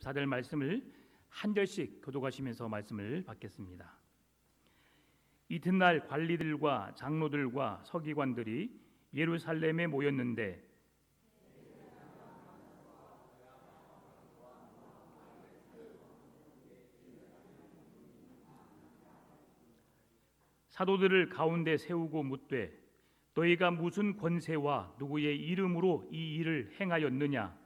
14절 말씀을 한 절씩 교독하시면서 말씀을 받겠습니다. 이튿날 관리들과 장로들과 서기관들이 예루살렘에 모였는데 사도들을 가운데 세우고 묻되 너희가 무슨 권세와 누구의 이름으로 이 일을 행하였느냐?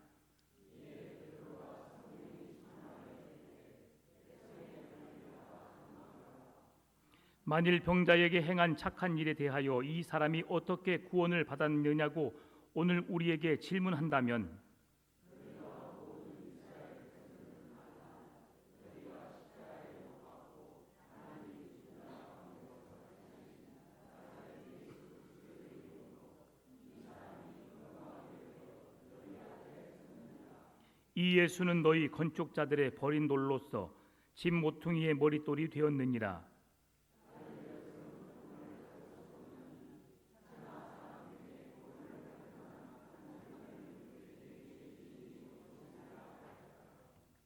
만일 병자에게 행한 착한 일에 대하여 이 사람이 어떻게 구원을 받았느냐고 오늘 우리에게 질문한다면 이 예수는 너희 건축자들의 버린 돌로서 집 모퉁이의 머릿돌이 되었느니라.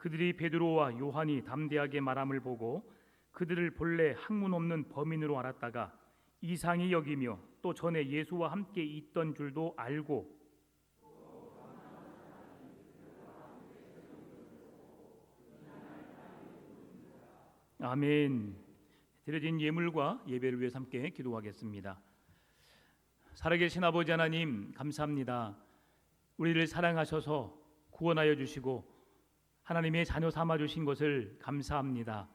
그들이 베드로와 요한이 담대하게 말함을 보고 그들을 본래 학문 없는 범인으로 알았다가 이상히 여기며 또 전에 예수와 함께 있던 줄도 알고 아멘. 드려진 예물과 예배를 위해서 함께 기도하겠습니다. 살아계신 아버지 하나님 감사합니다. 우리를 사랑하셔서 구원하여 주시고 하나님의 자녀 삼아 주신 것을 감사합니다.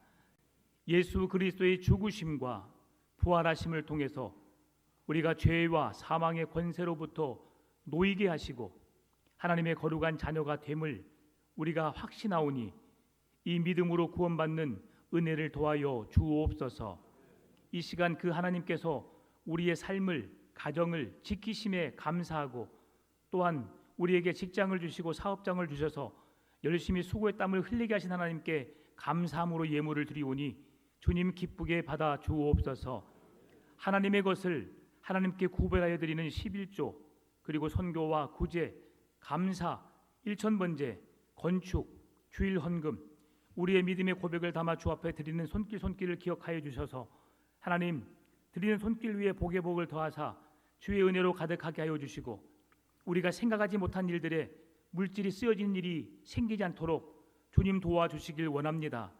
예수 그리스도의 죽으심과 부활하심을 통해서 우리가 죄와 사망의 권세로부터 놓이게 하시고 하나님의 거룩한 자녀가 됨을 우리가 확신하오니 이 믿음으로 구원받는 은혜를 도하여 주옵소서. 이 시간 그 하나님께서 우리의 삶을 가정을 지키심에 감사하고 또한 우리에게 직장을 주시고 사업장을 주셔서 열심히 수고의 땀을 흘리게 하신 하나님께 감사함으로 예물을 드리오니 주님 기쁘게 받아 주옵소서. 하나님의 것을 하나님께 구별하여 드리는 11조 그리고 선교와 구제, 감사, 일천번제, 건축, 주일 헌금 우리의 믿음의 고백을 담아 주 앞에 드리는 손길을 기억하여 주셔서 하나님 드리는 손길 위에 복의 복을 더하사 주의 은혜로 가득하게 하여 주시고 우리가 생각하지 못한 일들에 물질이 쓰여지는 일이 생기지 않도록 주님 도와주시길 원합니다.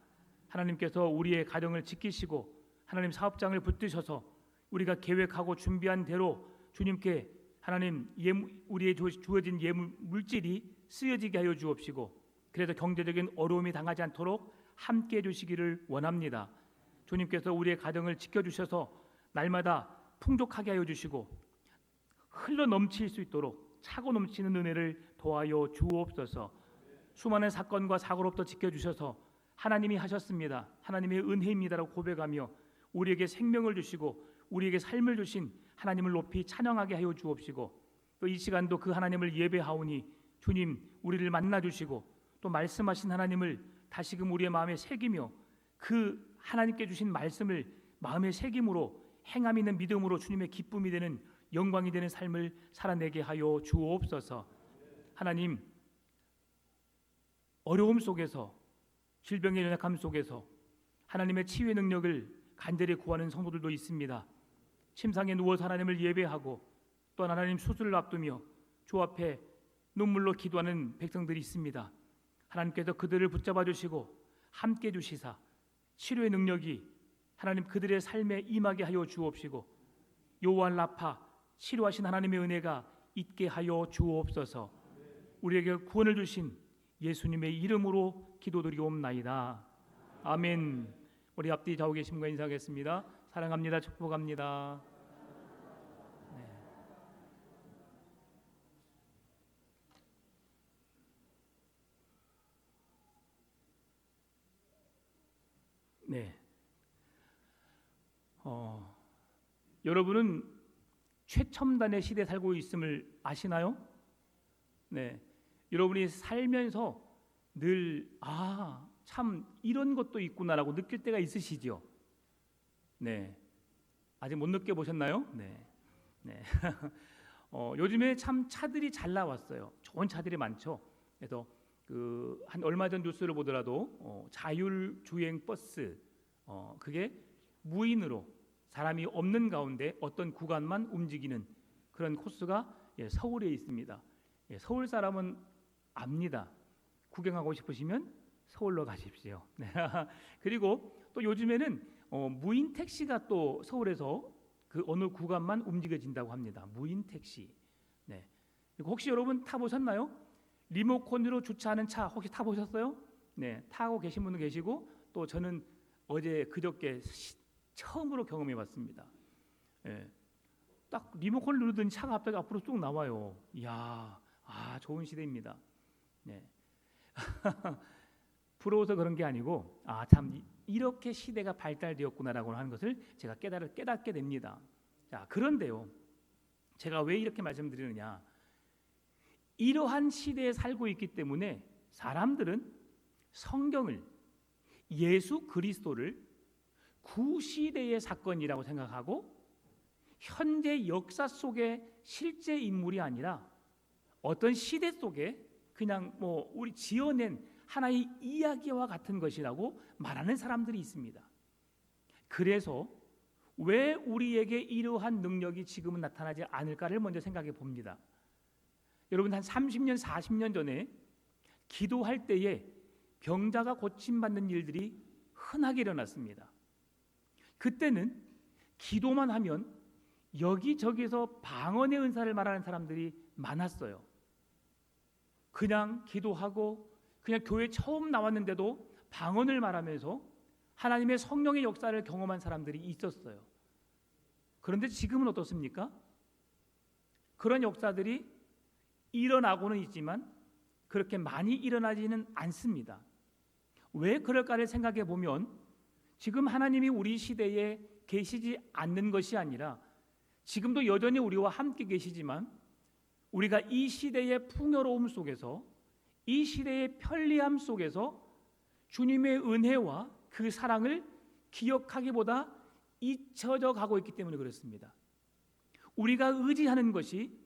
하나님께서 우리의 가정을 지키시고 하나님 사업장을 붙드셔서 우리가 계획하고 준비한 대로 주님께 하나님 우리의 주어진 예물 물질이 쓰여지게 하여 주옵시고 그래서 경제적인 어려움이 당하지 않도록 함께해 주시기를 원합니다. 주님께서 우리의 가정을 지켜주셔서 날마다 풍족하게 하여 주시고 흘러 넘칠 수 있도록 차고 넘치는 은혜를 도하여 주옵소서. 수많은 사건과 사고로부터 지켜주셔서 하나님이 하셨습니다. 하나님의 은혜입니다라고 고백하며 우리에게 생명을 주시고 우리에게 삶을 주신 하나님을 높이 찬양하게 하여 주옵시고 또 이 시간도 그 하나님을 예배하오니 주님 우리를 만나 주시고 또 말씀하신 하나님을 다시금 우리의 마음에 새기며 그 하나님께 주신 말씀을 마음에 새김으로 행함 있는 믿음으로 주님의 기쁨이 되는 영광이 되는 삶을 살아내게 하여 주옵소서. 하나님 어려움 속에서 질병의 연약함 속에서 하나님의 치유의 능력을 간절히 구하는 성도들도 있습니다. 침상에 누워서 하나님을 예배하고 또 하나님 수술을 앞두며 주 앞에 눈물로 기도하는 백성들이 있습니다. 하나님께서 그들을 붙잡아 주시고 함께 주시사 치료의 능력이 하나님 그들의 삶에 임하게 하여 주옵시고 요한 라파 치료하신 하나님의 은혜가 있게 하여 주옵소서. 우리에게 구원을 주신 예수님의 이름으로 기도드리옵나이다. 아멘. 우리 앞뒤 좌우 계신 분과 인사하겠습니다. 사랑합니다. 축복합니다. 네. 여러분은 최첨단의 시대에 살고 있음을 아시나요? 네. 여러분이 살면서 늘 참 이런 것도 있구나라고 느낄 때가 있으시죠? 네. 아직 못 느껴보셨나요? 네. 네. 요즘에 참 차들이 잘 나왔어요. 좋은 차들이 많죠. 그래서 한 얼마 전 뉴스를 보더라도 자율주행 버스 그게 무인으로 사람이 없는 가운데 어떤 구간만 움직이는 그런 코스가 서울에 있습니다. 서울 사람은 압니다. 구경하고 싶으시면 서울로 가십시오. 그리고 또 요즘에는 무인 택시가 또 서울에서 그 어느 구간만 움직여진다고 합니다. 무인 택시. 네. 그리고 혹시 여러분 타보셨나요? 리모컨으로 주차하는 차 혹시 타보셨어요? 네, 타고 계신 분도 계시고 또 저는 어제 그저께 처음으로 경험해봤습니다. 네. 딱 리모컨을 누르더니 차가 갑자기 앞으로 쭉 나와요. 이야, 좋은 시대입니다. 네. 부러워서 그런 게 아니고 참 이렇게 시대가 발달되었구나라고 하는 것을 제가 깨닫게 됩니다. 자, 그런데요, 제가 왜 이렇게 말씀드리느냐? 이러한 시대에 살고 있기 때문에 사람들은 성경을, 예수 그리스도를 구시대의 사건이라고 생각하고 현재 역사 속의 실제 인물이 아니라 어떤 시대 속에 그냥 우리 지어낸 하나의 이야기와 같은 것이라고 말하는 사람들이 있습니다. 그래서 왜 우리에게 이러한 능력이 지금은 나타나지 않을까를 먼저 생각해 봅니다. 여러분, 한 30년, 40년 전에 기도할 때에 병자가 고침받는 일들이 흔하게 일어났습니다. 그때는 기도만 하면 여기저기서 방언의 은사를 말하는 사람들이 많았어요. 그냥 기도하고 그냥 교회 처음 나왔는데도 방언을 말하면서 하나님의 성령의 역사를 경험한 사람들이 있었어요. 그런데 지금은 어떻습니까? 그런 역사들이 일어나고는 있지만 그렇게 많이 일어나지는 않습니다. 왜 그럴까를 생각해 보면 지금 하나님이 우리 시대에 계시지 않는 것이 아니라 지금도 여전히 우리와 함께 계시지만 우리가 이 시대의 풍요로움 속에서, 이 시대의 편리함 속에서 주님의 은혜와 그 사랑을 기억하기보다 잊혀져 가고 있기 때문에 그렇습니다. 우리가 의지하는 것이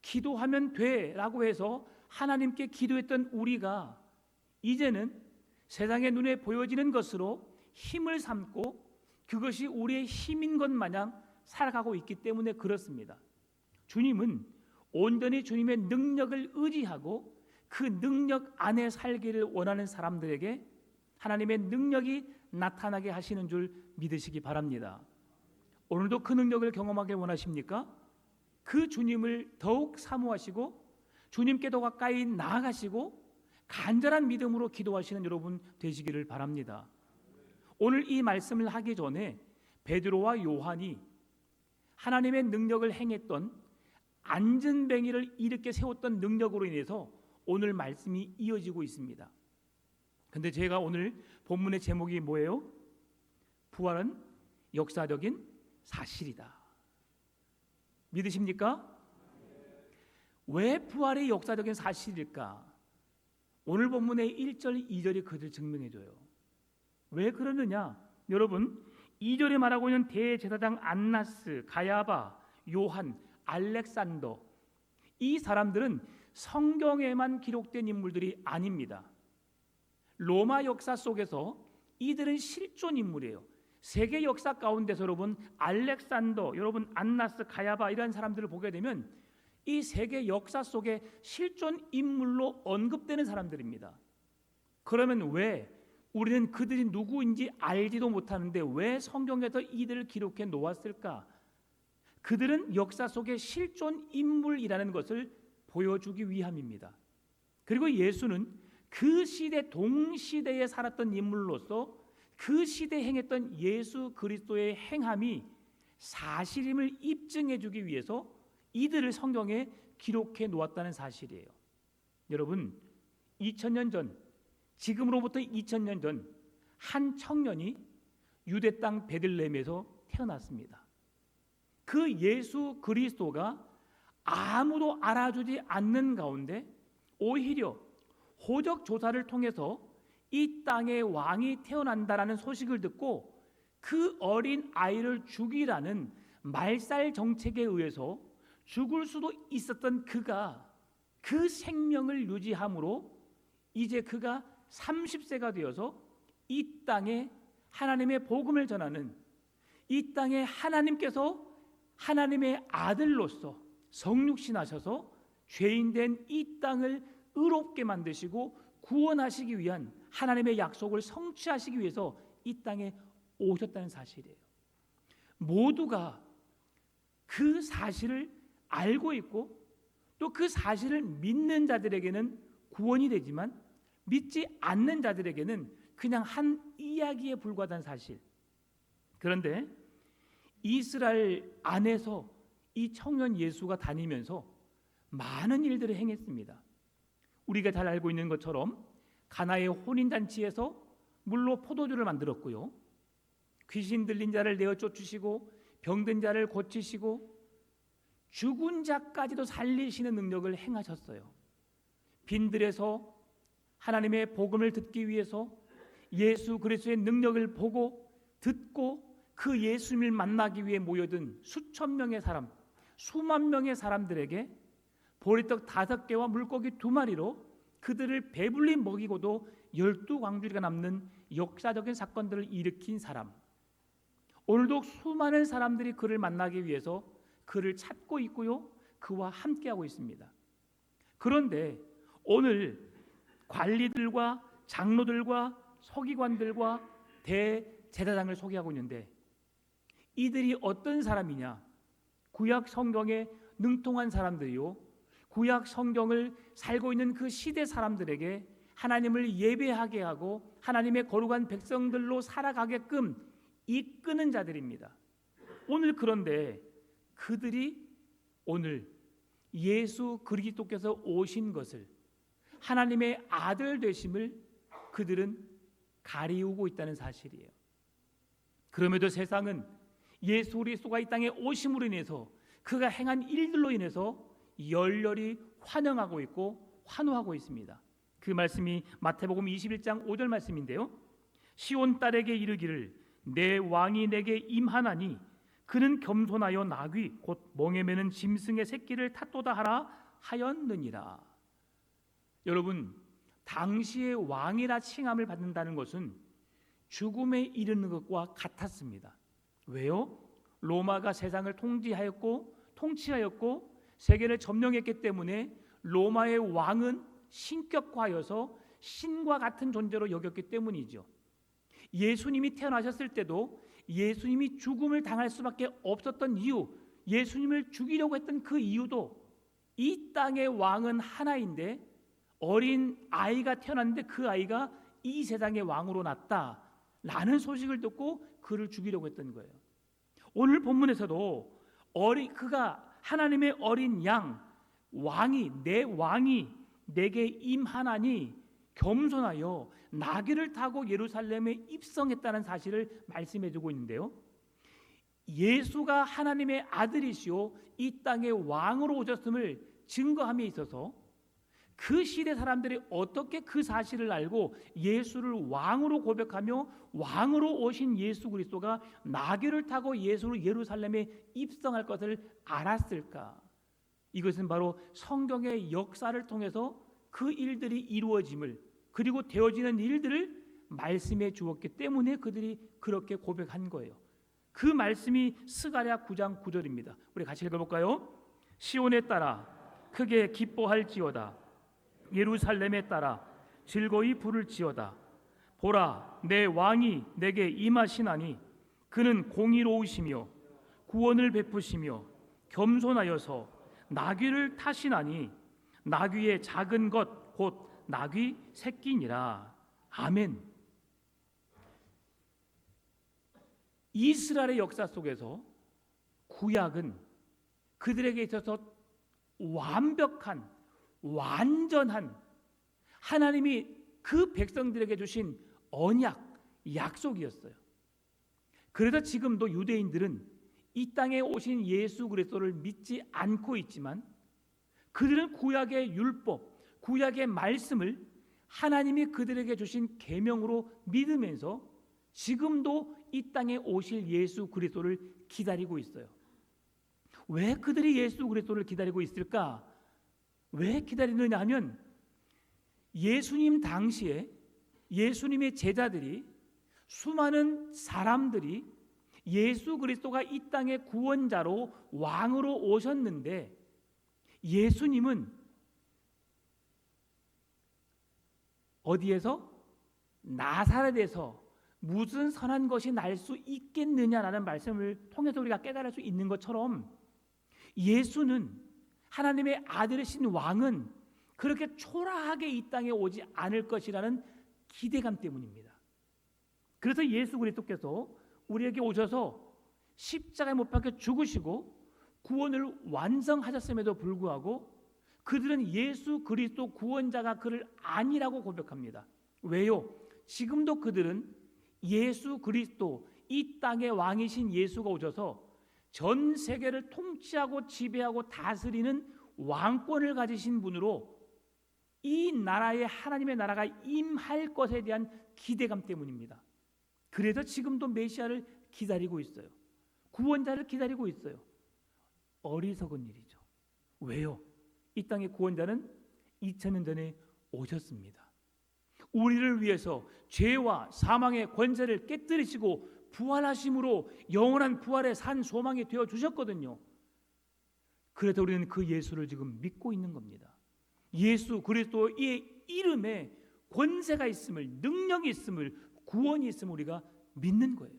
기도하면 돼라고 해서 하나님께 기도했던 우리가 이제는 세상의 눈에 보여지는 것으로 힘을 삼고 그것이 우리의 힘인 것 마냥 살아가고 있기 때문에 그렇습니다. 주님은 온전히 주님의 능력을 의지하고 그 능력 안에 살기를 원하는 사람들에게 하나님의 능력이 나타나게 하시는 줄 믿으시기 바랍니다. 오늘도 그 능력을 경험하길 원하십니까? 그 주님을 더욱 사모하시고 주님께 더 가까이 나아가시고 간절한 믿음으로 기도하시는 여러분 되시기를 바랍니다. 오늘 이 말씀을 하기 전에 베드로와 요한이 하나님의 능력을 행했던 안전뱅이를 일으켜 세웠던 능력으로 인해서 오늘 말씀이 이어지고 있습니다. 근데 제가 오늘 본문의 제목이 뭐예요? 부활은 역사적인 사실이다. 믿으십니까? 왜 부활이 역사적인 사실일까? 오늘 본문의 1절, 2절이 그를 증명해줘요. 왜 그러느냐? 여러분, 2절에 말하고 있는 대제사장 안나스, 가야바, 요한, 알렉산더, 이 사람들은 성경에만 기록된 인물들이 아닙니다. 로마 역사 속에서 이들은 실존 인물이에요. 세계 역사 가운데서 여러분 알렉산더, 여러분 안나스, 가야바 이런 사람들을 보게 되면 이 세계 역사 속에 실존 인물로 언급되는 사람들입니다. 그러면 왜 우리는 그들이 누구인지 알지도 못하는데 왜 성경에서 이들을 기록해 놓았을까? 그들은 역사 속의 실존 인물이라는 것을 보여주기 위함입니다. 그리고 예수는 그 시대 동시대에 살았던 인물로서 그 시대에 행했던 예수 그리스도의 행함이 사실임을 입증해 주기 위해서 이들을 성경에 기록해 놓았다는 사실이에요. 여러분, 2000년 전, 지금으로부터 2000년 전 한 청년이 유대 땅 베들레헴에서 태어났습니다. 그 예수 그리스도가 아무도 알아주지 않는 가운데 오히려 호적 조사를 통해서 이 땅에 왕이 태어난다라는 소식을 듣고 그 어린 아이를 죽이라는 말살 정책에 의해서 죽을 수도 있었던 그가 그 생명을 유지함으로 이제 그가 30세가 되어서 이 땅에 하나님의 복음을 전하는, 이 땅에 하나님께서 하나님의 아들로서 성육신하셔서 죄인된 이 땅을 의롭게 만드시고 구원하시기 위한 하나님의 약속을 성취하시기 위해서 이 땅에 오셨다는 사실이에요. 모두가 그 사실을 알고 있고 또 그 사실을 믿는 자들에게는 구원이 되지만 믿지 않는 자들에게는 그냥 한 이야기에 불과한 사실. 그런데 이스라엘 안에서 이 청년 예수가 다니면서 많은 일들을 행했습니다. 우리가 잘 알고 있는 것처럼 가나의 혼인잔치에서 물로 포도주를 만들었고요, 귀신 들린 자를 내어 쫓으시고 병든 자를 고치시고 죽은 자까지도 살리시는 능력을 행하셨어요. 빈들에서 하나님의 복음을 듣기 위해서 예수 그리스도의 능력을 보고 듣고 그 예수님을 만나기 위해 모여든 수천 명의 사람, 수만 명의 사람들에게 보리떡 5개와 물고기 2마리로 그들을 배불리 먹이고도 12광주리가 남는 역사적인 사건들을 일으킨 사람. 오늘도 수많은 사람들이 그를 만나기 위해서 그를 찾고 있고요, 그와 함께하고 있습니다. 그런데 오늘 관리들과 장로들과 서기관들과 대제사장을 소개하고 있는데 이들이 어떤 사람이냐? 구약 성경에 능통한 사람들이요, 구약 성경을 살고 있는 그 시대 사람들에게 하나님을 예배하게 하고 하나님의 거룩한 백성들로 살아가게끔 이끄는 자들입니다. 오늘 그런데 그들이 오늘 예수 그리스도께서 오신 것을, 하나님의 아들 되심을 그들은 가리우고 있다는 사실이에요. 그럼에도 세상은 예수 그리스도가 이 땅에 오심으로 인해서 그가 행한 일들로 인해서 열렬히 환영하고 있고 환호하고 있습니다. 그 말씀이 마태복음 21장 5절 말씀인데요, 시온 딸에게 이르기를 내 왕이 내게 임하나니 그는 겸손하여 나귀 곧 멍에 매는 짐승의 새끼를 탔도다 하라 하였느니라. 여러분, 당시의 왕이라 칭함을 받는다는 것은 죽음에 이르는 것과 같았습니다. 왜요? 로마가 세상을 통치하였고 세계를 점령했기 때문에 로마의 왕은 신격화여서 신과 같은 존재로 여겼기 때문이죠. 예수님이 태어나셨을 때도 예수님이 죽음을 당할 수밖에 없었던 이유, 예수님을 죽이려고 했던 그 이유도 이 땅의 왕은 하나인데 어린 아이가 태어났는데 그 아이가 이 세상의 왕으로 났다라는 소식을 듣고 그를 죽이려고 했던 거예요. 오늘 본문에서도 그가 하나님의 어린 양, 내 왕이 내게 임하나니 겸손하여 나귀를 타고 예루살렘에 입성했다는 사실을 말씀해주고 있는데요, 예수가 하나님의 아들이시오 이 땅의 왕으로 오셨음을 증거함에 있어서 그 시대 사람들이 어떻게 그 사실을 알고 예수를 왕으로 고백하며 왕으로 오신 예수 그리스도가 나귀를 타고 예수를 예루살렘에 입성할 것을 알았을까? 이것은 바로 성경의 역사를 통해서 그 일들이 이루어짐을, 그리고 되어지는 일들을 말씀해 주었기 때문에 그들이 그렇게 고백한 거예요. 그 말씀이 스가랴 9장 9절입니다. 우리 같이 읽어볼까요? 시온에 따라 크게 기뻐할지어다, 예루살렘에 따라 즐거이 부를지어다. 보라, 내 왕이 내게 임하시나니 그는 공의로우시며 구원을 베푸시며 겸손하여서 나귀를 타시나니 나귀의 작은 것 곧 나귀 새끼니라. 아멘. 이스라엘의 역사 속에서 구약은 그들에게 있어서 완벽한, 완전한 하나님이 그 백성들에게 주신 언약, 약속이었어요. 그래서 지금도 유대인들은 이 땅에 오신 예수 그리스도를 믿지 않고 있지만 그들은 구약의 율법, 구약의 말씀을 하나님이 그들에게 주신 계명으로 믿으면서 지금도 이 땅에 오실 예수 그리스도를 기다리고 있어요. 왜 그들이 예수 그리스도를 기다리고 있을까? 왜 기다리느냐 하면 예수님 당시에 예수님의 제자들이, 수많은 사람들이 예수 그리스도가 이 땅의 구원자로 왕으로 오셨는데, 예수님은 어디에서? 나사렛에서 무슨 선한 것이 날 수 있겠느냐라는 말씀을 통해서 우리가 깨달을 수 있는 것처럼, 예수는, 하나님의 아들이신 왕은 그렇게 초라하게 이 땅에 오지 않을 것이라는 기대감 때문입니다. 그래서 예수 그리스도께서 우리에게 오셔서 십자가에 못 박혀 죽으시고 구원을 완성하셨음에도 불구하고 그들은 예수 그리스도 구원자가 그를 아니라고 고백합니다. 왜요? 지금도 그들은 예수 그리스도, 이 땅의 왕이신 예수가 오셔서 전 세계를 통치하고 지배하고 다스리는 왕권을 가지신 분으로 이 나라에 하나님의 나라가 임할 것에 대한 기대감 때문입니다. 그래서 지금도 메시아를 기다리고 있어요. 구원자를 기다리고 있어요. 어리석은 일이죠. 왜요? 이 땅의 구원자는 2000년 전에 오셨습니다. 우리를 위해서 죄와 사망의 권세를 깨뜨리시고 부활하심으로 영원한 부활의 산 소망이 되어 주셨거든요. 그래서 우리는 그 예수를 지금 믿고 있는 겁니다. 예수 그리스도의 이름에 권세가 있음을, 능력이 있음을, 구원이 있음을 우리가 믿는 거예요.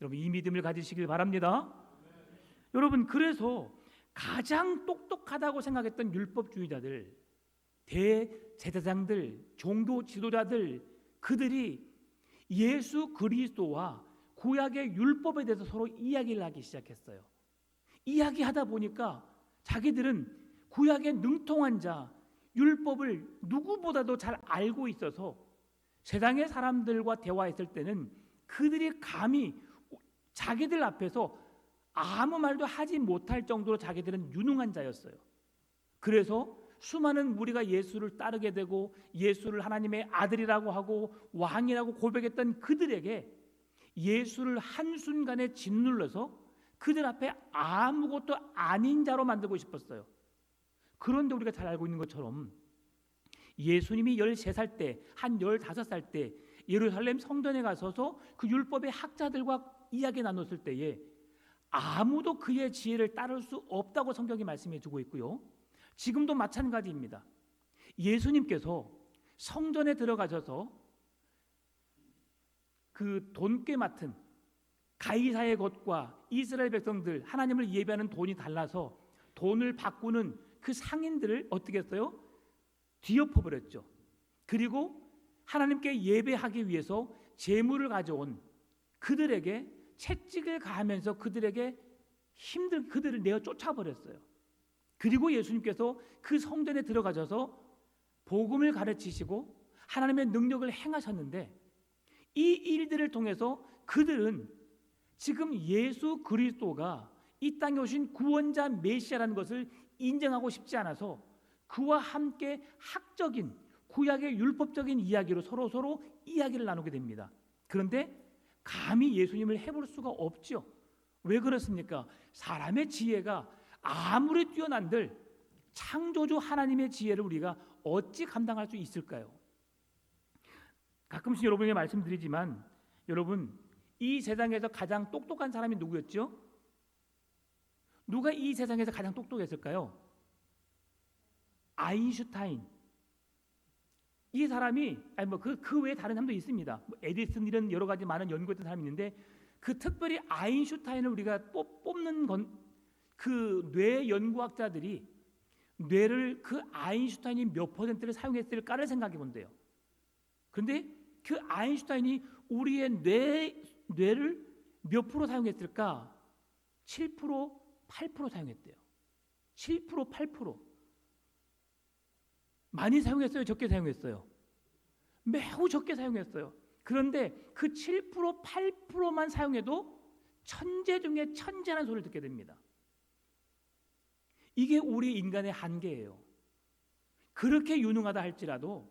여러분, 이 믿음을 가지시길 바랍니다. 여러분, 그래서 가장 똑똑하다고 생각했던 율법주의자들, 대제사장들, 종교 지도자들, 그들이 예수 그리스도와 구약의 율법에 대해서 서로 이야기를 하기 시작했어요. 이야기하다 보니까 자기들은 구약의 능통한 자, 율법을 누구보다도 잘 알고 있어서 세상의 사람들과 대화했을 때는 그들이 감히 자기들 앞에서 아무 말도 하지 못할 정도로 자기들은 유능한 자였어요. 그래서 수많은 무리가 예수를 따르게 되고 예수를 하나님의 아들이라고 하고 왕이라고 고백했던 그들에게 예수를 한순간에 짓눌러서 그들 앞에 아무것도 아닌 자로 만들고 싶었어요. 그런데 우리가 잘 알고 있는 것처럼 예수님이 13살 때, 한 15살 때 예루살렘 성전에 가서서 그 율법의 학자들과 이야기 나눴을 때에 아무도 그의 지혜를 따를 수 없다고 성경이 말씀해 주고 있고요. 지금도 마찬가지입니다. 예수님께서 성전에 들어가셔서 그 돈꽤 맡은 가이사의 것과 이스라엘 백성들, 하나님을 예배하는 돈이 달라서 돈을 바꾸는 그 상인들을 어떻게 했어요? 뒤엎어버렸죠. 그리고 하나님께 예배하기 위해서 제물을 가져온 그들에게 채찍을 가하면서 그들에게 힘든 그들을 내어 쫓아버렸어요. 그리고 예수님께서 그 성전에 들어가셔서 복음을 가르치시고 하나님의 능력을 행하셨는데, 이 일들을 통해서 그들은 지금 예수 그리스도가 이 땅에 오신 구원자 메시아라는 것을 인정하고 싶지 않아서 그와 함께 학적인 구약의 율법적인 이야기로 서로 이야기를 나누게 됩니다. 그런데 감히 예수님을 해볼 수가 없죠. 왜 그렇습니까? 사람의 지혜가 아무리 뛰어난들 창조주 하나님의 지혜를 우리가 어찌 감당할 수 있을까요? 가끔씩 여러분에게 말씀드리지만, 여러분, 이 세상에서 가장 똑똑한 사람이 누구였죠? 누가 이 세상에서 가장 똑똑했을까요? 아인슈타인. 이 사람이, 아니 그 외에 다른 사람도 있습니다. 에디슨, 이런 여러 가지 많은 연구했던 사람이 있는데, 그 특별히 아인슈타인을 우리가 뽑는 건 그 뇌 연구학자들이 뇌를 그 아인슈타인이 몇 %를 사용했을까를 생각해 본대요. 그런데 그 아인슈타인이 우리의 뇌를 몇 프로 사용했을까? 7%, 8% 사용했대요. 7%, 8%. 많이 사용했어요? 적게 사용했어요? 매우 적게 사용했어요. 그런데 그 7%, 8%만 사용해도 천재 중에 천재라는 소리를 듣게 됩니다. 이게 우리 인간의 한계예요. 그렇게 유능하다 할지라도,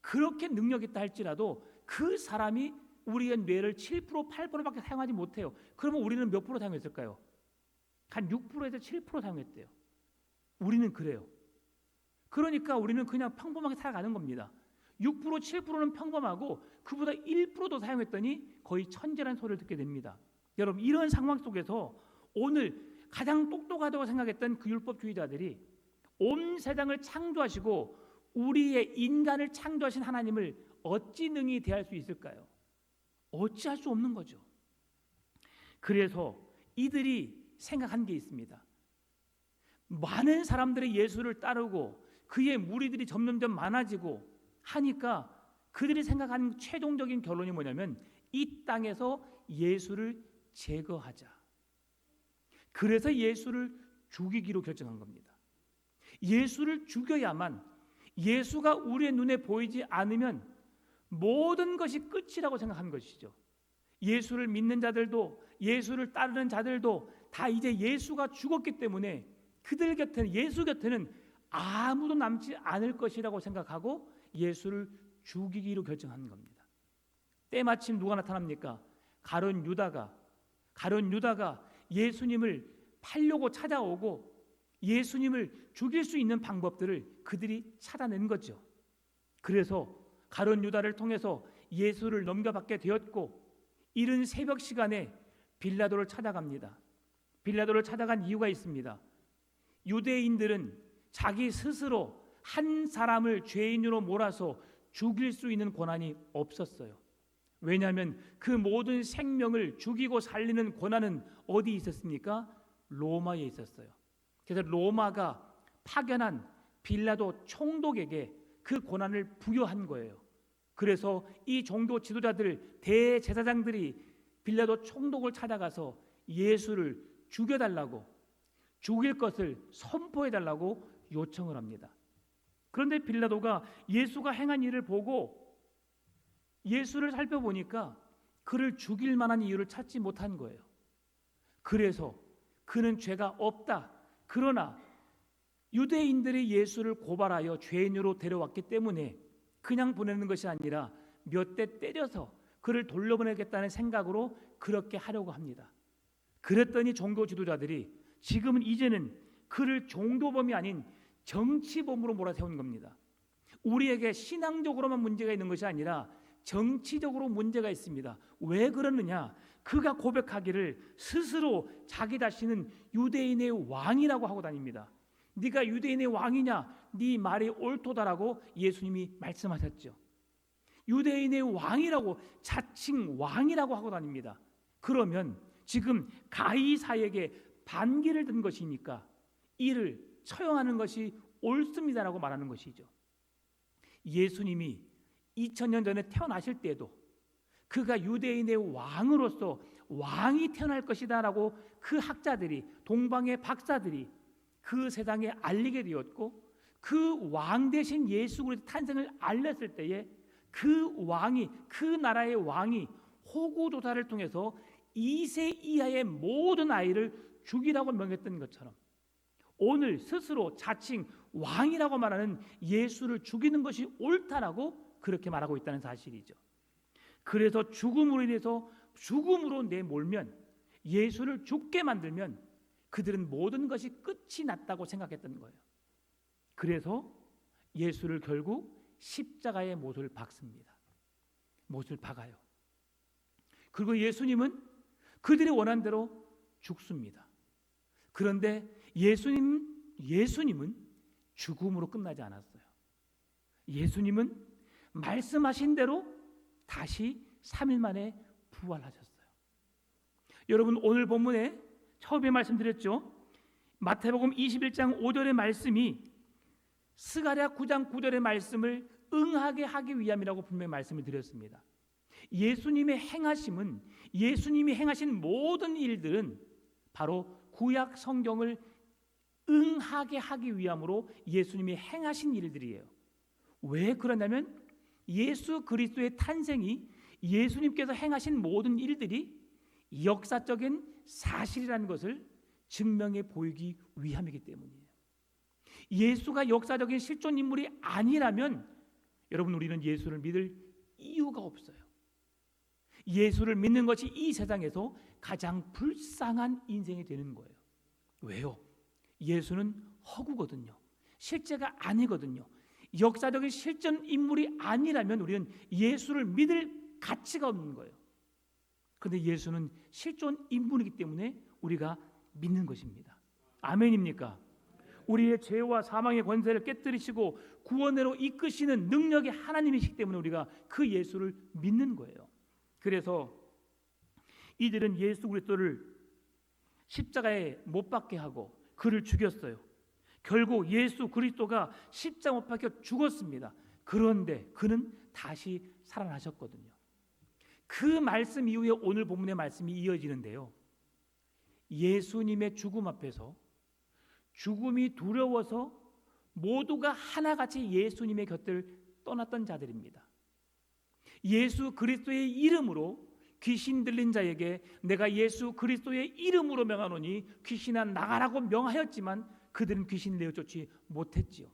그렇게 능력 있다 할지라도 그 사람이 우리의 뇌를 7%, 8%밖에 사용하지 못해요. 그러면 우리는 몇 프로 사용했을까요? 한 6%에서 7% 사용했대요. 우리는 그래요. 그러니까 우리는 그냥 평범하게 살아가는 겁니다. 6%, 7%는 평범하고 그보다 1%도 사용했더니 거의 천재라는 소리를 듣게 됩니다. 여러분, 이런 상황 속에서 오늘 가장 똑똑하다고 생각했던 그 율법주의자들이 온 세상을 창조하시고 우리의 인간을 창조하신 하나님을 어찌 능히 대할 수 있을까요? 어찌할 수 없는 거죠. 그래서 이들이 생각한 게 있습니다. 많은 사람들이 예수를 따르고 그의 무리들이 점점점 많아지고 하니까 그들이 생각하는 최종적인 결론이 뭐냐면 이 땅에서 예수를 제거하자. 그래서 예수를 죽이기로 결정한 겁니다. 예수를 죽여야만, 예수가 우리의 눈에 보이지 않으면 모든 것이 끝이라고 생각한 것이죠. 예수를 믿는 자들도, 예수를 따르는 자들도 다 이제 예수가 죽었기 때문에 그들 곁에는, 예수 곁에는 아무도 남지 않을 것이라고 생각하고 예수를 죽이기로 결정한 겁니다. 때마침 누가 나타납니까? 가룟 유다가 예수님을 팔려고 찾아오고 예수님을 죽일 수 있는 방법들을 그들이 찾아낸 거죠. 그래서 가룟 유다를 통해서 예수를 넘겨받게 되었고, 이른 새벽 시간에 빌라도를 찾아갑니다. 빌라도를 찾아간 이유가 있습니다. 유대인들은 자기 스스로 한 사람을 죄인으로 몰아서 죽일 수 있는 권한이 없었어요. 왜냐하면 그 모든 생명을 죽이고 살리는 권한은 어디 있었습니까? 로마에 있었어요. 그래서 로마가 파견한 빌라도 총독에게 그 권한을 부여한 거예요. 그래서 이 종교 지도자들, 대제사장들이 빌라도 총독을 찾아가서 예수를 죽여달라고, 죽일 것을 선포해달라고 요청을 합니다. 그런데 빌라도가 예수가 행한 일을 보고 예수를 살펴보니까 그를 죽일 만한 이유를 찾지 못한 거예요. 그래서 그는 죄가 없다. 그러나 유대인들이 예수를 고발하여 죄인으로 데려왔기 때문에 그냥 보내는 것이 아니라 몇 대 때려서 그를 돌려보내겠다는 생각으로 그렇게 하려고 합니다. 그랬더니 종교 지도자들이 지금은 이제는 그를 종교범이 아닌 정치범으로 몰아세운 겁니다. 우리에게 신앙적으로만 문제가 있는 것이 아니라 정치적으로 문제가 있습니다. 왜 그러느냐? 그가 고백하기를 스스로 자기 자신은 유대인의 왕이라고 하고 다닙니다. 네가 유대인의 왕이냐? 네 말이 옳도다라고 예수님이 말씀하셨죠. 유대인의 왕이라고, 자칭 왕이라고 하고 다닙니다. 그러면 지금 가이사에게 반기를 든 것이니까 이를 처형하는 것이 옳습니다라고 말하는 것이죠. 예수님이 2000년 전에 태어나실 때도 그가 유대인의 왕으로서 왕이 태어날 것이다라고 그 학자들이, 동방의 박사들이 그 세상에 알리게 되었고, 그 왕 대신 예수 그리스도 탄생을 알렸을 때에 그 왕이, 그 나라의 왕이 호구조사를 통해서 2세 이하의 모든 아이를 죽이라고 명했던 것처럼 오늘 스스로 자칭 왕이라고 말하는 예수를 죽이는 것이 옳다라고 그렇게 말하고 있다는 사실이죠. 그래서 죽음으로 내몰면, 예수를 죽게 만들면 그들은 모든 것이 끝이 났다고 생각했던 거예요. 그래서 예수를 결국 십자가에 못을 박습니다. 못을 박아요. 그리고 예수님은 그들이 원한 대로 죽습니다. 그런데 예수님은 죽음으로 끝나지 않았어요. 예수님은 말씀하신 대로 다시 3일 만에 부활하셨어요. 여러분, 오늘 본문에 처음에 말씀드렸죠. 마태복음 21장 5절의 말씀이 스가랴 9장 9절의 말씀을 응하게 하기 위함이라고 분명히 말씀을 드렸습니다. 예수님의 행하심은, 예수님이 행하신 모든 일들은 바로 구약 성경을 응하게 하기 위함으로 예수님이 행하신 일들이에요. 왜 그러냐면 예수 그리스도의 탄생이, 예수님께서 행하신 모든 일들이 역사적인 사실이라는 것을 증명해 보이기 위함이기 때문이에요. 예수가 역사적인 실존 인물이 아니라면 여러분, 우리는 예수를 믿을 이유가 없어요. 예수를 믿는 것이 이 세상에서 가장 불쌍한 인생이 되는 거예요. 왜요? 예수는 허구거든요. 실제가 아니거든요. 역사적인 실존 인물이 아니라면 우리는 예수를 믿을 가치가 없는 거예요. 그런데 예수는 실존 인물이기 때문에 우리가 믿는 것입니다. 아멘입니까? 우리의 죄와 사망의 권세를 깨뜨리시고 구원으로 이끄시는 능력이 하나님이시기 때문에 우리가 그 예수를 믿는 거예요. 그래서 이들은 예수 그리스도를 십자가에 못 박게 하고 그를 죽였어요. 결국 예수 그리스도가 십자가 못 박혀 죽었습니다. 그런데 그는 다시 살아나셨거든요. 그 말씀 이후에 오늘 본문의 말씀이 이어지는데요. 예수님의 죽음 앞에서 죽음이 두려워서 모두가 하나같이 예수님의 곁을 떠났던 자들입니다. 예수 그리스도의 이름으로 귀신 들린 자에게 내가 예수 그리스도의 이름으로 명하노니 귀신아 나가라고 명하였지만 그들은 귀신을 내어쫓지 못했지요.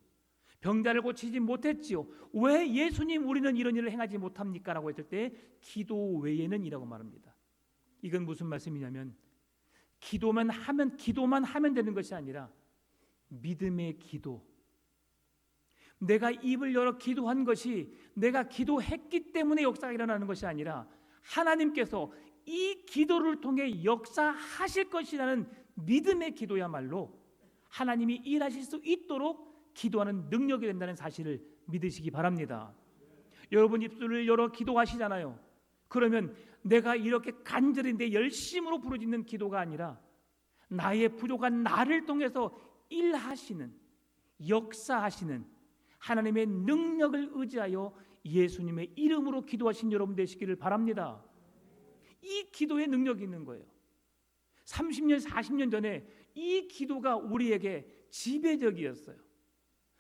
병자를 고치지 못했지요. 왜 예수님 우리는 이런 일을 행하지 못합니까? 라고 했을 때 기도 외에는 이라고 말합니다. 이건 무슨 말씀이냐면 기도만 하면 되는 것이 아니라 믿음의 기도, 내가 입을 열어 기도한 것이 내가 기도했기 때문에 역사가 일어나는 것이 아니라 하나님께서 이 기도를 통해 역사하실 것이라는 믿음의 기도야말로 하나님이 일하실 수 있도록 기도하는 능력이 된다는 사실을 믿으시기 바랍니다. 여러분 입술을 열어 기도하시잖아요. 그러면 내가 이렇게 간절히 내 열심으로 부르짖는 기도가 아니라 나의 부족한 나를 통해서 일하시는, 역사하시는 하나님의 능력을 의지하여 예수님의 이름으로 기도하신 여러분 되시기를 바랍니다. 이 기도의 능력이 있는 거예요. 30년, 40년 전에 이 기도가 우리에게 지배적이었어요.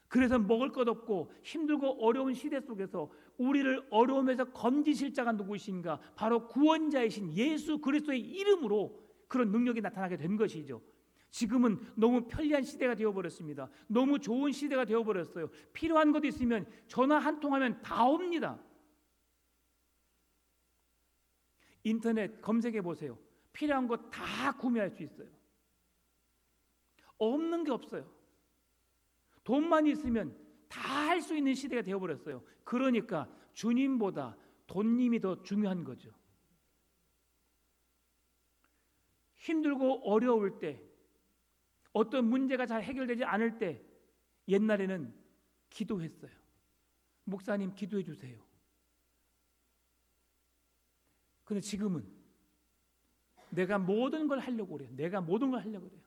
그래서 먹을 것 없고 힘들고 어려운 시대 속에서 우리를 어려움에서 건지실 자가 누구신가? 바로 구원자이신 예수 그리스도의 이름으로 그런 능력이 나타나게 된 것이죠. 지금은 너무 편리한 시대가 되어버렸습니다. 너무 좋은 시대가 되어버렸어요. 필요한 것 있으면 전화 한 통하면 다 옵니다. 인터넷 검색해 보세요. 필요한 것 다 구매할 수 있어요. 없는 게 없어요. 돈만 있으면 다 할 수 있는 시대가 되어버렸어요. 그러니까 주님보다 돈님이 더 중요한 거죠. 힘들고 어려울 때, 어떤 문제가 잘 해결되지 않을 때 옛날에는 기도했어요. 목사님 기도해 주세요. 그런데 지금은 내가 모든 걸 하려고 그래요. 내가 모든 걸 하려고 그래요.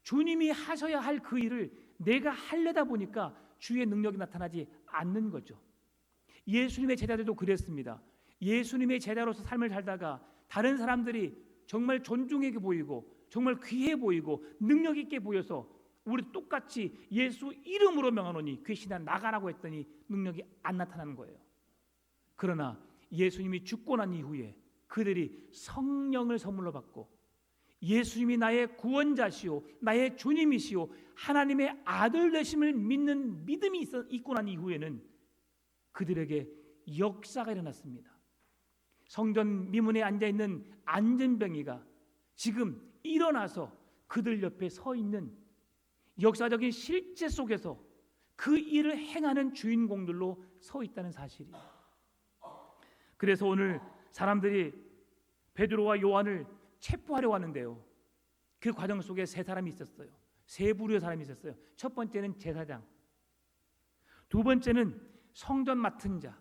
주님이 하셔야 할 그 일을 내가 하려다 보니까 주의 능력이 나타나지 않는 거죠. 예수님의 제자들도 그랬습니다. 예수님의 제자로서 삶을 살다가 다른 사람들이 정말 존중해 보이고 정말 귀해 보이고 능력 있게 보여서 우리 똑같이 예수 이름으로 명하노니 귀신아 나가라고 했더니 능력이 안 나타나는 거예요. 그러나 예수님이 죽고 난 이후에 그들이 성령을 선물로 받고 예수님이 나의 구원자시오 나의 주님이시오 하나님의 아들 되심을 믿는 믿음이 있고 난 이후에는 그들에게 역사가 일어났습니다. 성전 미문에 앉아있는 안전병이가 지금 일어나서 그들 옆에 서 있는 역사적인 실제 속에서 그 일을 행하는 주인공들로 서 있다는 사실이에요. 그래서 오늘 사람들이 베드로와 요한을 체포하려고 하는데요. 그 과정 속에 세 사람이 있었어요. 세 부류의 사람이 있었어요. 첫 번째는 제사장, 두 번째는 성전 맡은 자,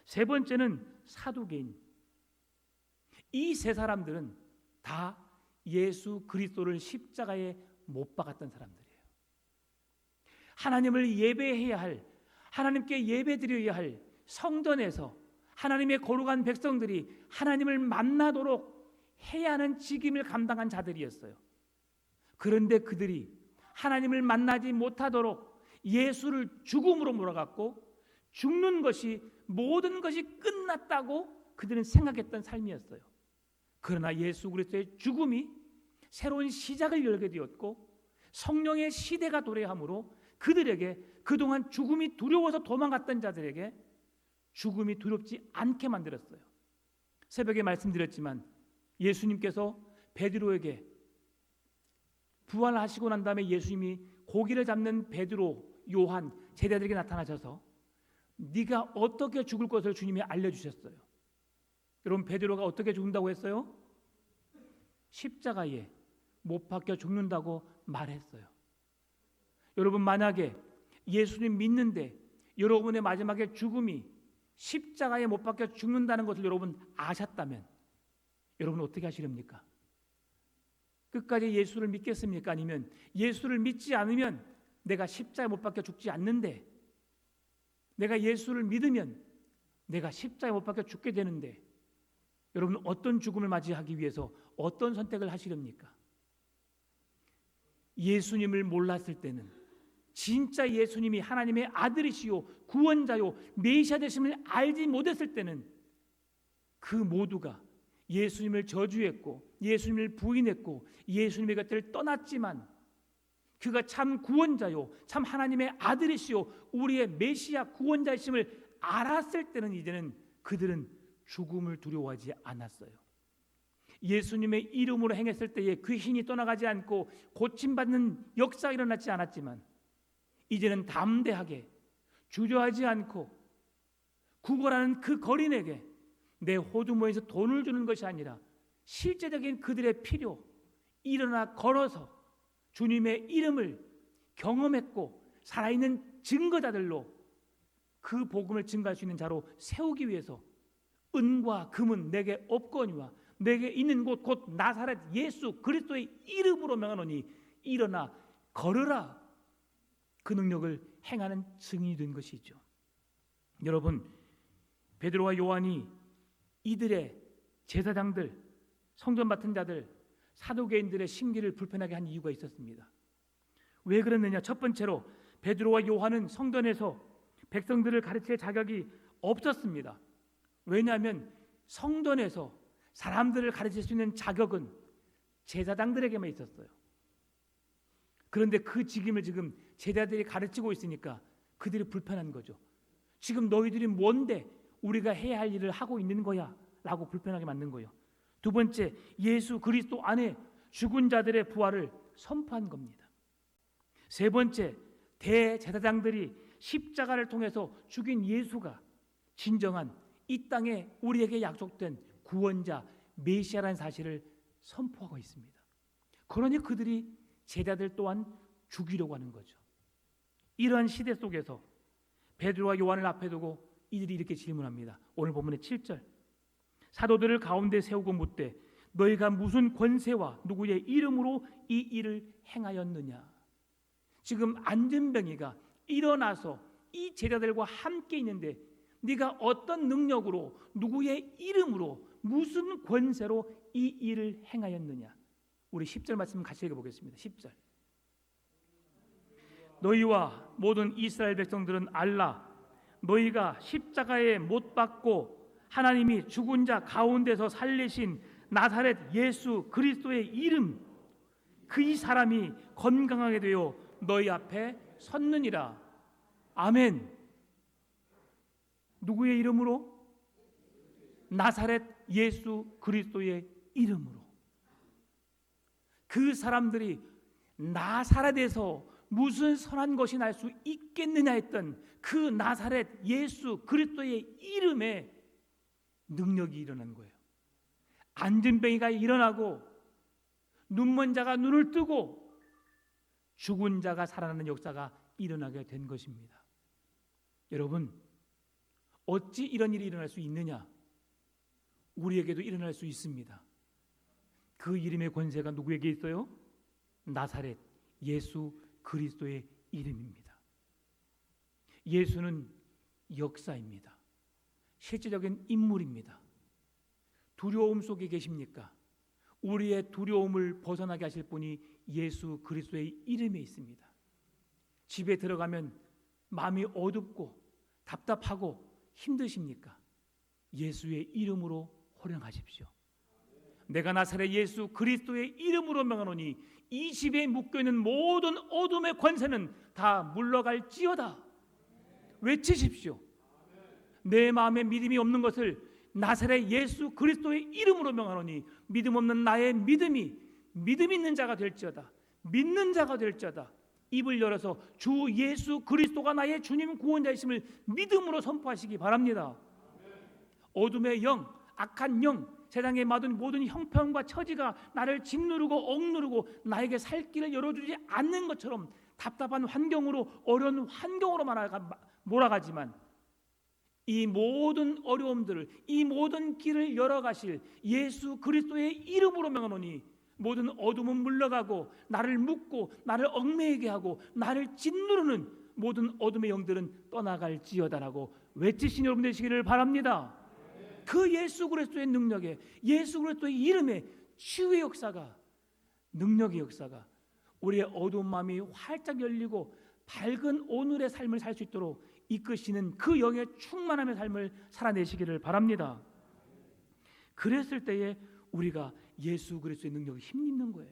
세 번째는 사두개인. 이 세 사람들은 다 예수 그리스도를 십자가에 못 박았던 사람들이에요. 하나님을 예배해야 할, 하나님께 예배드려야 할 성전에서 하나님의 거룩한 백성들이 하나님을 만나도록 해야 하는 직임을 감당한 자들이었어요. 그런데 그들이 하나님을 만나지 못하도록 예수를 죽음으로 몰아갔고 죽는 것이 모든 것이 끝났다고 그들은 생각했던 삶이었어요. 그러나 예수 그리스도의 죽음이 새로운 시작을 열게 되었고 성령의 시대가 도래함으로 그들에게 그동안 죽음이 두려워서 도망갔던 자들에게 죽음이 두렵지 않게 만들었어요. 새벽에 말씀드렸지만 예수님께서 베드로에게 부활하시고 난 다음에 예수님이 고기를 잡는 베드로, 요한 제자들에게 나타나셔서 네가 어떻게 죽을 것을 주님이 알려주셨어요. 여러분, 베드로가 어떻게 죽는다고 했어요? 십자가에 못 박혀 죽는다고 말했어요. 여러분, 만약에 예수님 믿는데 여러분의 마지막에 죽음이 십자가에 못 박혀 죽는다는 것을 여러분 아셨다면 여러분 어떻게 하시렵니까? 끝까지 예수를 믿겠습니까? 아니면 예수를 믿지 않으면 내가 십자가에 못 박혀 죽지 않는데, 내가 예수를 믿으면 내가 십자가에 못 박혀 죽게 되는데, 여러분 어떤 죽음을 맞이하기 위해서 어떤 선택을 하시렵니까? 예수님을 몰랐을 때는, 진짜 예수님이 하나님의 아들이시요 구원자요 메시아 되심을 알지 못했을 때는 그 모두가 예수님을 저주했고 예수님을 부인했고 예수님의 곁을 떠났지만, 그가 참 구원자요 참 하나님의 아들이시요 우리의 메시아 구원자이심을 알았을 때는 이제는 그들은 죽음을 두려워하지 않았어요. 예수님의 이름으로 행했을 때에 귀신이 떠나가지 않고 고침받는 역사가 일어나지 않았지만, 이제는 담대하게 주저하지 않고 구걸하는 그 거린에게 내 호두모에서 돈을 주는 것이 아니라 실제적인 그들의 필요, 일어나 걸어서 주님의 이름을 경험했고 살아있는 증거자들로 그 복음을 증거할 수 있는 자로 세우기 위해서 은과 금은 내게 없거니와 내게 있는 곳 곧 나사렛 예수 그리스도의 이름으로 명하노니 일어나 걸으라, 그 능력을 행하는 증인이 된 것이죠. 여러분, 베드로와 요한이 이들의 제사장들, 성전 맡은 자들, 사도개인들의 심기를 불편하게 한 이유가 있었습니다. 왜 그랬느냐? 첫 번째로 베드로와 요한은 성전에서 백성들을 가르칠 자격이 없었습니다. 왜냐하면 성전에서 사람들을 가르칠 수 있는 자격은 제사장들에게만 있었어요. 그런데 그 직임을 지금 제자들이 가르치고 있으니까 그들이 불편한 거죠. 지금 너희들이 뭔데 우리가 해야 할 일을 하고 있는 거야? 라고 불편하게 만든 거예요. 두 번째, 예수 그리스도 안에 죽은 자들의 부활을 선포한 겁니다. 세 번째, 대제사장들이 십자가를 통해서 죽인 예수가 진정한 이 땅에 우리에게 약속된 구원자 메시아라는 사실을 선포하고 있습니다. 그러니 그들이 제자들 또한 죽이려고 하는 거죠. 이러한 시대 속에서 베드로와 요한을 앞에 두고 이들이 이렇게 질문합니다. 오늘 본문의 7절, 사도들을 가운데 세우고 묻되 너희가 무슨 권세와 누구의 이름으로 이 일을 행하였느냐? 지금 안전병이가 일어나서 이 제자들과 함께 있는데 네가 어떤 능력으로 누구의 이름으로 무슨 권세로 이 일을 행하였느냐? 우리 10절 말씀 같이 읽어보겠습니다. 10절, 너희와 모든 이스라엘 백성들은 알라. 너희가 십자가에 못 박고 하나님이 죽은 자 가운데서 살리신 나사렛 예수 그리스도의 이름, 그 이 사람이 건강하게 되어 너희 앞에 섰느니라. 아멘. 누구의 이름으로? 나사렛 예수 그리스도의 이름으로. 그 사람들이 나사렛에서 무슨 선한 것이 날 수 있겠느냐 했던 그 나사렛 예수 그리스도의 이름에 능력이 일어난 거예요. 안진뱅이가 일어나고 눈먼 자가 눈을 뜨고 죽은 자가 살아나는 역사가 일어나게 된 것입니다. 여러분, 어찌 이런 일이 일어날 수 있느냐? 우리에게도 일어날 수 있습니다. 그 이름의 권세가 누구에게 있어요? 나사렛 예수 그리스도의 이름입니다. 예수는 역사입니다. 실제적인 인물입니다. 두려움 속에 계십니까? 우리의 두려움을 벗어나게 하실 분이 예수 그리스도의 이름에 있습니다. 집에 들어가면 마음이 어둡고 답답하고 힘드십니까? 예수의 이름으로 호령하십시오. 내가 나사렛 예수 그리스도의 이름으로 명하노니 이 집에 묶여있는 모든 어둠의 권세는 다 물러갈지어다. 외치십시오. 내 마음에 믿음이 없는 것을 나사렛 예수 그리스도의 이름으로 명하노니 믿음 없는 나의 믿음이 믿음 있는 자가 될지어다. 믿는 자가 될지어다. 입을 열어서 주 예수 그리스도가 나의 주님 구원자이심을 믿음으로 선포하시기 바랍니다. 어둠의 영, 악한 영, 세상에 맡은 모든 형편과 처지가 나를 짓누르고 억누르고 나에게 살 길을 열어주지 않는 것처럼 답답한 환경으로, 어려운 환경으로 몰아가지만 이 모든 어려움들을, 이 모든 길을 열어가실 예수 그리스도의 이름으로 명하노니 모든 어둠은 물러가고 나를 묶고 나를 얽매이게 하고 나를 짓누르는 모든 어둠의 영들은 떠나갈지어다라고 외치신 여러분 되시기를 바랍니다. 그 예수 그리스도의 능력에, 예수 그리스도의 이름에 치유의 역사가, 능력의 역사가 우리의 어두운 마음이 활짝 열리고 밝은 오늘의 삶을 살 수 있도록 이끄시는 그 영의 충만함의 삶을 살아내시기를 바랍니다. 그랬을 때에 우리가 예수 그리스도의 능력에 힘입는 거예요.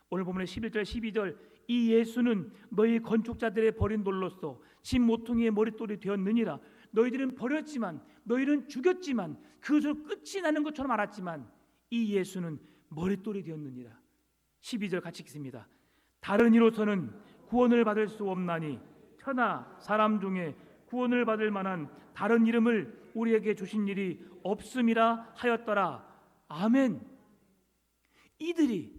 오늘 본문의 11절 12절 이 예수는 너희 건축자들의 버린 돌로서 진 모퉁이의 머릿돌이 되었느니라. 너희들은 버렸지만, 너희는 죽였지만, 그것으로 끝이 나는 것처럼 알았지만 이 예수는 머릿돌이 되었느니라. 12절 같이 읽습니다. 다른 이로서는 구원을 받을 수 없나니 천하 사람 중에 구원을 받을 만한 다른 이름을 우리에게 주신 일이 없음이라 하였더라. 아멘. 이들이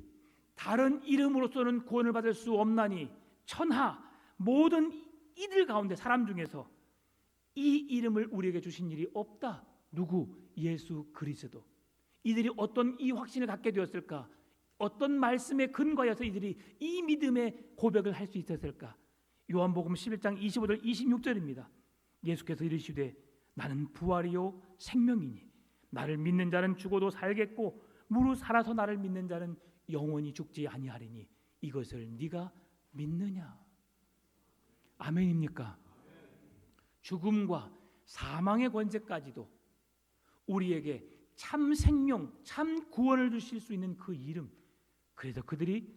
다른 이름으로서는 구원을 받을 수 없나니 천하 모든 이들 가운데 사람 중에서 이 이름을 우리에게 주신 일이 없다. 누구? 예수 그리스도. 이들이 어떤 이 확신을 갖게 되었을까? 어떤 말씀에 근거해서 이들이 이 믿음의 고백을 할 수 있었을까? 요한복음 11장 25절 26절입니다. 예수께서 이르시되 나는 부활이요 생명이니 나를 믿는 자는 죽어도 살겠고 무릇 살아서 나를 믿는 자는 영원히 죽지 아니하리니 이것을 네가 믿느냐? 아멘입니까? 죽음과 사망의 권세까지도 우리에게 참 생명, 참 구원을 주실 수 있는 그 이름, 그래서 그들이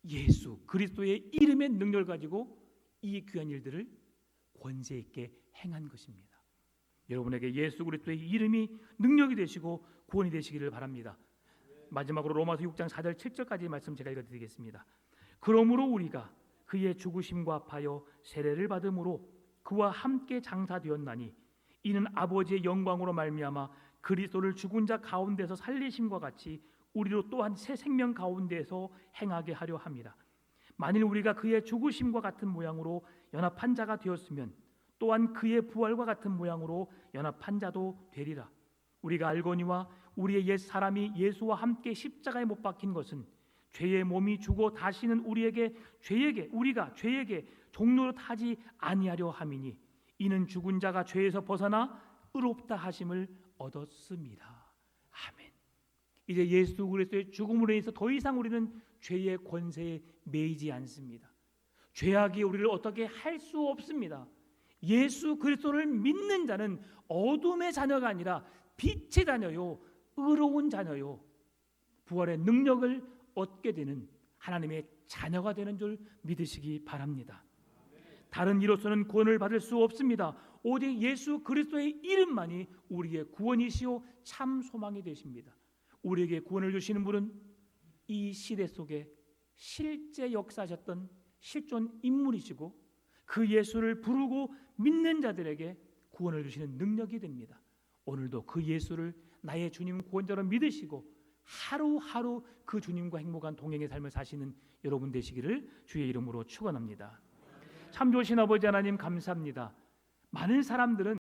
예수 그리스도의 이름의 능력을 가지고 이 귀한 일들을 권세 있게 행한 것입니다. 여러분에게 예수 그리스도의 이름이 능력이 되시고 구원이 되시기를 바랍니다. 마지막으로 로마서 6장 4절 7절까지 말씀 제가 읽어드리겠습니다. 그러므로 우리가 그의 죽으심과 합하여 세례를 받음으로 그와 함께 장사되었나니 이는 아버지의 영광으로 말미암아 그리스도를 죽은 자 가운데서 살리심과 같이 우리로 또한 새 생명 가운데서 행하게 하려 함이라. 만일 우리가 그의 죽으심과 같은 모양으로 연합한 자가 되었으면 또한 그의 부활과 같은 모양으로 연합한 자도 되리라. 우리가 알거니와 우리의 옛 사람이 예수와 함께 십자가에 못 박힌 것은 죄의 몸이 죽어 다시는 우리가 죄에게 종로로 타지 아니하려 함이니 이는 죽은 자가 죄에서 벗어나 의롭다 하심을 얻었습니다. 아멘. 이제 예수 그리스도의 죽음으로 인해서 더 이상 우리는 죄의 권세에 매이지 않습니다. 죄악이 우리를 어떻게 할 수 없습니다. 예수 그리스도를 믿는 자는 어둠의 자녀가 아니라 빛의 자녀요, 의로운 자녀요, 부활의 능력을 얻게 되는 하나님의 자녀가 되는 줄 믿으시기 바랍니다. 다른 이로서는 구원을 받을 수 없습니다. 오직 예수 그리스도의 이름만이 우리의 구원이시오 참 소망이 되십니다. 우리에게 구원을 주시는 분은 이 시대 속에 실제 역사하셨던 실존 인물이시고 그 예수를 부르고 믿는 자들에게 구원을 주시는 능력이 됩니다. 오늘도 그 예수를 나의 주님 구원자로 믿으시고 하루하루 그 주님과 행복한 동행의 삶을 사시는 여러분 되시기를 주의 이름으로 축원합니다. 참 좋으신 아버지 하나님 감사합니다. 많은 사람들은